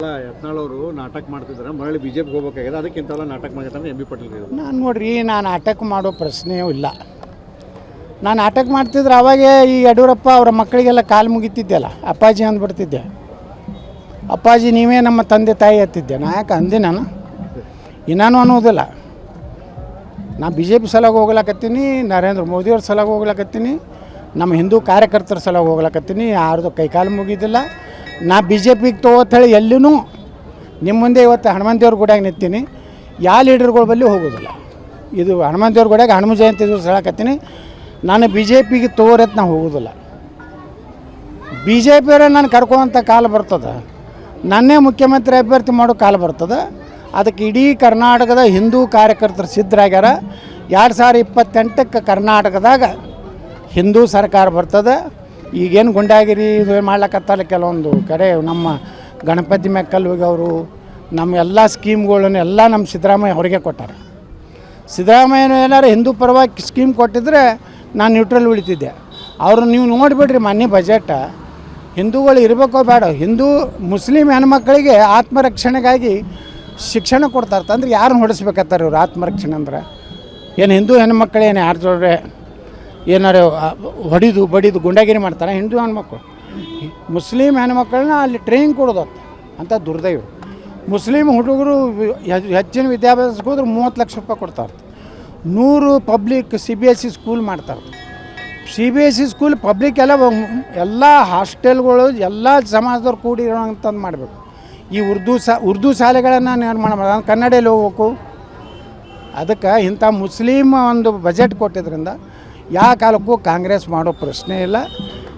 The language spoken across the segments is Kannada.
ಯತ್ನಾಳ್ ಅವರು ನಾಟಕ ಮಾಡ್ತಿದ್ದಾರೆ, ಮರಳಿ ಬಿಜೆಪಿಗೆ ಹೋಗಬೇಕಾಗಿದೆ, ಅದಕ್ಕಿಂತಲ್ಲ ನಾಟಕ ಮಾಡ್ತಾರೆ ಎಂ ಬಿ ಪಾಟೀಲ್ ಅವರು. ನಾನು ನೋಡ್ರಿ, ನಾನು ನಾಟಕ ಮಾಡೋ ಪ್ರಶ್ನೆಯೂ ಇಲ್ಲ. ನಾನು ನಾಟಕ ಮಾಡ್ತಿದ್ರೆ ಅವಾಗೇ ಈ ಯಡಿಯೂರಪ್ಪ ಅವರ ಮಕ್ಕಳಿಗೆಲ್ಲ ಕಾಲು ಮುಗಿತಿದ್ದೆಲ್ಲ, ಅಪ್ಪಾಜಿ ಅಂದ್ಬಿಡ್ತಿದ್ದೆ. ಅಪ್ಪಾಜಿ ನೀವೇ ನಮ್ಮ ತಂದೆ ತಾಯಿ ಹತ್ತಿದ್ದೆ. ನಾ ಯಾಕೆ ಅಂದೆ? ನಾನು ಇನ್ನೂ ಅನ್ನೋದಿಲ್ಲ. ನಾ ಬಿ ಜೆ ಪಿ ಸಲುವಾಗಿ ಹೋಗ್ಲಕತ್ತೀನಿ, ನರೇಂದ್ರ ಮೋದಿಯವ್ರ ಸಲುವಾಗಿ ಹೋಗ್ಲಕತ್ತೀನಿ, ನಮ್ಮ ಹಿಂದೂ ಕಾರ್ಯಕರ್ತರ ಸಲುವಾಗಿ ಹೋಗ್ಲಕತ್ತೀನಿ. ಯಾರ್ದು ಕೈಕಾಲು ಮುಗಿದಿಲ್ಲ. ನಾ ಬಿ ಜೆ ಪಿಗೆ ತಗೋತೇಳಿ ಎಲ್ಲಿನೂ ನಿಮ್ಮ ಮುಂದೆ ಇವತ್ತು ಹನುಮಂತೇವ್ರ ಗುಡಿಯಾಗ ನಿಂತೀನಿ. ಯಾವ ಲೀಡರ್ಗಳ ಬಳಿ ಹೋಗೋದಿಲ್ಲ. ಇದು ಹನುಮಂತೇವ್ರ ಗುಡಿಯಾಗ ಹನುಮ ಜಯಂತಿ ದಿವಸ ಹೇಳಕತ್ತೀನಿ, ನಾನು ಬಿ ಜೆ ಪಿಗೆ ತಗೋರತ್ ನಾವು ಹೋಗೋದಿಲ್ಲ. ಬಿ ಜೆ ಪಿಯವರೇ ನಾನು ಕರ್ಕೊಳ್ಳೋಂಥ ಕಾಲ ಬರ್ತದೆ, ನನ್ನೇ ಮುಖ್ಯಮಂತ್ರಿ ಅಭ್ಯರ್ಥಿ ಮಾಡೋ ಕಾಲ ಬರ್ತದೆ. ಅದಕ್ಕೆ ಇಡೀ ಕರ್ನಾಟಕದ ಹಿಂದೂ ಕಾರ್ಯಕರ್ತರು ಸಿದ್ಧರಾಗ್ಯಾರ. 2028ಕ್ಕೆ ಕರ್ನಾಟಕದಾಗ ಹಿಂದೂ ಸರ್ಕಾರ ಬರ್ತದೆ. ಈಗೇನು ಗುಂಡಾಗಿರಿ ಇದು ಮಾಡ್ಲಕತ್ತಲ್ಲ ಕೆಲವೊಂದು ಕಡೆ, ನಮ್ಮ ಗಣಪತಿ ಮೆಕ್ಕಲ್ ಹೋಗಿ ನಮ್ಮ ಎಲ್ಲ ಸ್ಕೀಮ್ಗಳನ್ನು ಎಲ್ಲ ನಮ್ಮ ಸಿದ್ದರಾಮಯ್ಯ ಹೊರಗೆ ಕೊಟ್ಟಾರೆ. ಸಿದ್ದರಾಮಯ್ಯನ ಏನಾರು ಹಿಂದೂ ಪರವಾಗಿ ಸ್ಕೀಮ್ ಕೊಟ್ಟಿದ್ರೆ ನಾನು ನ್ಯೂಟ್ರಲ್ ಉಳಿತಿದ್ದೆ. ಅವರು ನೀವು ನೋಡಿಬಿಡ್ರಿ ಮೊನ್ನೆ ಬಜೆಟ್, ಹಿಂದೂಗಳು ಇರಬೇಕೋ ಬೇಡ, ಹಿಂದೂ ಮುಸ್ಲಿಂ ಹೆಣ್ಮಕ್ಳಿಗೆ ಆತ್ಮರಕ್ಷಣೆಗಾಗಿ ಶಿಕ್ಷಣ ಕೊಡ್ತಾರೆ. ಅಂದ್ರೆ ಯಾರನ್ನ ಹೊಡಿಸ್ಬೇಕತ್ತಾರೆ ಇವ್ರು? ಆತ್ಮರಕ್ಷಣೆ ಅಂದ್ರೆ ಏನು ಹಿಂದೂ ಹೆಣ್ಮಕ್ಳೇನು ಯಾರು ಜೋಡ್ರೆ ಏನಾರು ಹೊಡಿದು ಬಡಿದು ಗುಂಡಾಗಿರಿ ಮಾಡ್ತಾರೆ ಹಿಂದೂ ಹೆಣ್ಮಕ್ಳು? ಮುಸ್ಲಿಂ ಹೆಣ್ಮಕ್ಳನ್ನ ಅಲ್ಲಿ ಟ್ರೈನಿಂಗ್ ಕೊಡೋದತ್ತ ಅಂತ ದುರ್ದೈವ. ಮುಸ್ಲಿಂ ಹುಡುಗರು ಹೆಚ್ಚಿನ ವಿದ್ಯಾಭ್ಯಾಸಕ್ಕೆ ಹೋದ್ರೆ 30 ಲಕ್ಷ ರೂಪಾಯಿ ಕೊಡ್ತಾರೆ. 100 ಪಬ್ಲಿಕ್ CBSE ಸ್ಕೂಲ್ ಮಾಡ್ತಾರೆ. CBSE ಸ್ಕೂಲ್ ಪಬ್ಲಿಕ್ ಎಲ್ಲ ಹಾಸ್ಟೆಲ್ಗಳು ಎಲ್ಲ ಸಮಾಜದವ್ರು ಕೂಡಿರೋಂಥದ್ದು ಮಾಡಬೇಕು. ಈ ಉರ್ದು ಶಾಲೆಗಳನ್ನು ನಿರ್ಮಾಣ ಮಾಡೋದು, ಕನ್ನಡದಲ್ಲಿ ಹೋಗ್ಬೇಕು. ಅದಕ್ಕೆ ಇಂಥ ಮುಸ್ಲಿಮ್ ಒಂದು ಬಜೆಟ್ ಕೊಟ್ಟಿದ್ದರಿಂದ ಯಾವ ಕಾಲಕ್ಕೂ ಕಾಂಗ್ರೆಸ್ ಮಾಡೋ ಪ್ರಶ್ನೆ ಇಲ್ಲ.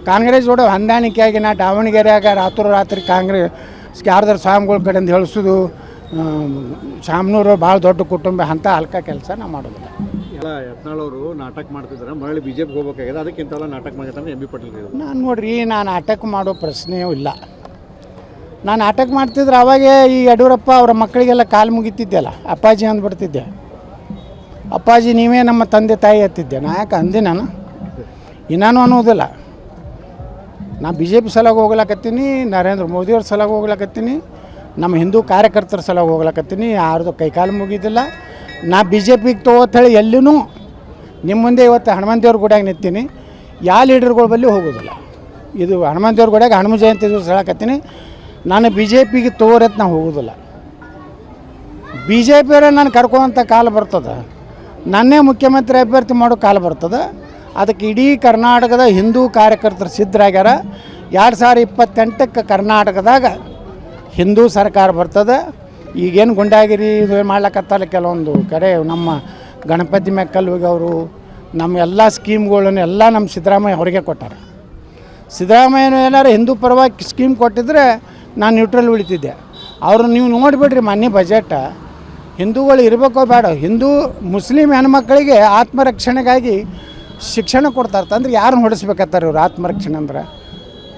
ಕಾಂಗ್ರೆಸ್ ಜೋಡಿ ಹೊಂದಾಣಿಕೆಯಾಗಿ ನಾ ದಾವಣಗೆರೆಯಾಗ ರಾತ್ರಿ ಕಾಂಗ್ರೆಸ್ ಯಾರ್ದಾರು ಸ್ವಾಮಿಗಳ ಕಡೆಯಿಂದ ಹೇಳಿಸೋದು, ಶಾಮನೂರು ಭಾಳ ದೊಡ್ಡ ಕುಟುಂಬ, ಅಂಥ ಹಲ್ಕ ಕೆಲಸ ನಾವು ಮಾಡೋದಿಲ್ಲ. ಯತ್ನಾಳ್ ಅವರು ನಾಟಕ ಮಾಡ್ತಿದ್ದಾರೆ, ಮರಳಿ ಬಿಜೆಪಿಗೆ ಹೋಗಬೇಕಾಗಿದೆ, ಅದಕ್ಕಿಂತಲ್ಲ ನಾಟಕ ಮಾಡ್ತಾರೆ ಎಂ ಬಿ ಪಾಟೀಲ್ ಅವರು. ನಾನು ನೋಡ್ರಿ, ನಾನು ನಾಟಕ ಮಾಡೋ ಪ್ರಶ್ನೆಯೂ ಇಲ್ಲ. ನಾನು ನಾಟಕ ಮಾಡ್ತಿದ್ರೆ ಅವಾಗೇ ಈ ಯಡಿಯೂರಪ್ಪ ಅವರ ಮಕ್ಕಳಿಗೆಲ್ಲ ಕಾಲು ಮುಗಿತಿದ್ದೆಲ್ಲ, ಅಪ್ಪಾಜಿ ಅಂದ್ಬಿಡ್ತಿದ್ದೆ. ಅಪ್ಪಾಜಿ ನೀವೇ ನಮ್ಮ ತಂದೆ ತಾಯಿ ಹತ್ತಿದ್ದೆ. ನಾ ಯಾಕೆ ಅಂದೆ? ನಾನು ಇನ್ನೂ ಅನ್ನೋದಿಲ್ಲ. ನಾ ಬಿ ಜೆ ಪಿ ಸಲುವಾಗಿ ಹೋಗ್ಲಕತ್ತೀನಿ, ನರೇಂದ್ರ ಮೋದಿಯವ್ರ ಸಲುವಾಗಿ ಹೋಗ್ಲಕತ್ತೀನಿ, ನಮ್ಮ ಹಿಂದೂ ಕಾರ್ಯಕರ್ತರ ಸಲುವಾಗಿ ಹೋಗ್ಲಕತ್ತೀನಿ. ಯಾರ್ದು ಕೈಕಾಲು ಮುಗಿದಿಲ್ಲ. ನಾ ಬಿ ಜೆ ಪಿಗೆ ತಗೋತೇಳಿ ಎಲ್ಲಿನೂ ನಿಮ್ಮ ಮುಂದೆ ಇವತ್ತು ಹನುಮಂತೇವ್ರ ಗುಡಿಯಾಗ ನಿಂತೀನಿ. ಯಾವ ಲೀಡರ್ಗಳ ಬಳಿ ಹೋಗೋದಿಲ್ಲ. ಇದು ಹನುಮಂತೇವ್ರ ಗುಡಿಯಾಗ ಹನುಮ ಜಯಂತಿ ದಿವಸ ಹೇಳಕತ್ತೀನಿ, ನಾನು ಬಿ ಜೆ ಪಿಗೆ ತಗೋರತ್ ನಾವು ಹೋಗೋದಿಲ್ಲ. ಬಿ ಜೆ ಪಿಯವರೇ ನಾನು ಕರ್ಕೊಳ್ಳೋಂಥ ಕಾಲ ಬರ್ತದೆ, ನನ್ನೇ ಮುಖ್ಯಮಂತ್ರಿ ಅಭ್ಯರ್ಥಿ ಮಾಡೋ ಕಾಲ ಬರ್ತದೆ. ಅದಕ್ಕೆ ಇಡೀ ಕರ್ನಾಟಕದ ಹಿಂದೂ ಕಾರ್ಯಕರ್ತರು ಸಿದ್ಧರಾಗ್ಯಾರ. 2028ಕ್ಕೆ ಕರ್ನಾಟಕದಾಗ ಹಿಂದೂ ಸರ್ಕಾರ ಬರ್ತದೆ. ಈಗೇನು ಗುಂಡಾಗಿರಿ ಇದು ಮಾಡ್ಲಕತ್ತಲ್ಲ ಕೆಲವೊಂದು ಕಡೆ, ನಮ್ಮ ಗಣಪತಿ ಮೆಕ್ಕಲ್ ಹೋಗಿ ನಮ್ಮ ಎಲ್ಲ ಸ್ಕೀಮ್ಗಳನ್ನು ಎಲ್ಲ ನಮ್ಮ ಸಿದ್ದರಾಮಯ್ಯ ಹೊರಗೆ ಕೊಟ್ಟಾರೆ. ಸಿದ್ದರಾಮಯ್ಯನ ಏನಾರು ಹಿಂದೂ ಪರವಾಗಿ ಸ್ಕೀಮ್ ಕೊಟ್ಟಿದ್ರೆ ನಾನು ನ್ಯೂಟ್ರಲ್ ಉಳಿತಿದ್ದೆ. ಅವರು ನೀವು ನೋಡಿಬಿಡ್ರಿ ಮೊನ್ನೆ ಬಜೆಟ್, ಹಿಂದೂಗಳು ಇರಬೇಕೋ ಬೇಡ, ಹಿಂದೂ ಮುಸ್ಲಿಂ ಹೆಣ್ಮಕ್ಳಿಗೆ ಆತ್ಮರಕ್ಷಣೆಗಾಗಿ ಶಿಕ್ಷಣ ಕೊಡ್ತಾರೆ. ಅಂದ್ರೆ ಯಾರನ್ನ ಹೊಡಿಸ್ಬೇಕತ್ತಾರೆ ಇವ್ರು? ಆತ್ಮರಕ್ಷಣೆ ಅಂದ್ರೆ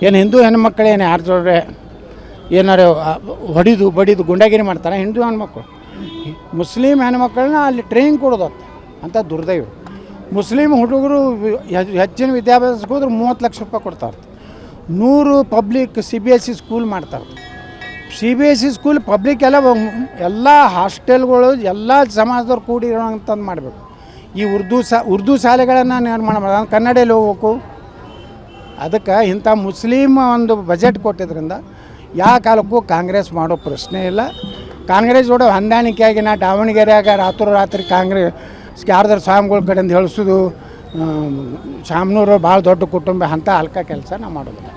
ಏನು ಹಿಂದೂ ಹೆಣ್ಮಕ್ಳೇನು ಯಾರು ಜೋಡ್ರೆ ಏನಾರು ಹೊಡಿದು ಬಡಿದು ಗುಂಡಾಗಿರಿ ಮಾಡ್ತಾರೆ ಹಿಂದೂ ಹೆಣ್ಮಕ್ಳು? ಮುಸ್ಲಿಂ ಹೆಣ್ಮಕ್ಳನ್ನ ಅಲ್ಲಿ ಟ್ರೈನಿಂಗ್ ಕೊಡೋದತ್ತ ಅಂತ ದುರ್ದೈವ. ಮುಸ್ಲಿಂ ಹುಡುಗರು ಹೆಚ್ಚಿನ ವಿದ್ಯಾಭ್ಯಾಸಕ್ಕೆ ಹೋದ್ರೆ 30 ಲಕ್ಷ ರೂಪಾಯಿ ಕೊಡ್ತಾರೆ. 100 ಪಬ್ಲಿಕ್ CBSE ಸ್ಕೂಲ್ ಮಾಡ್ತಾರೆ. CBSE ಸ್ಕೂಲ್ ಪಬ್ಲಿಕ್ ಎಲ್ಲ ಹಾಸ್ಟೆಲ್ಗಳು ಎಲ್ಲ ಸಮಾಜದವ್ರು ಕೂಡಿರೋಂಥದ್ದು ಮಾಡಬೇಕು. ಈ ಉರ್ದು ಶಾಲೆಗಳನ್ನು ನಿರ್ಮಾಣ ಮಾಡೋದು, ಕನ್ನಡದಲ್ಲಿ ಹೋಗ್ಬೇಕು. ಅದಕ್ಕೆ ಇಂಥ ಮುಸ್ಲಿಮ್ ಒಂದು ಬಜೆಟ್ ಕೊಟ್ಟಿದ್ದರಿಂದ ಯಾವ ಕಾಲಕ್ಕೂ ಕಾಂಗ್ರೆಸ್ ಮಾಡೋ ಪ್ರಶ್ನೆ ಇಲ್ಲ. ಕಾಂಗ್ರೆಸ್ ಜೋಡಿ ಹೊಂದಾಣಿಕೆಯಾಗಿ ನಾ ದಾವಣಗೆರೆಯಾಗ ರಾತ್ರಿ ಕಾಂಗ್ರೆಸ್ ಯಾರ್ದಾರು ಸ್ವಾಮಿಗಳ ಕಡೆಯಿಂದ ಹೇಳಿಸೋದು, ಶಾಮನೂರು ಭಾಳ ದೊಡ್ಡ ಕುಟುಂಬ, ಅಂಥ ಹಲ್ಕ ಕೆಲಸ ನಾವು ಮಾಡೋದಿಲ್ಲ.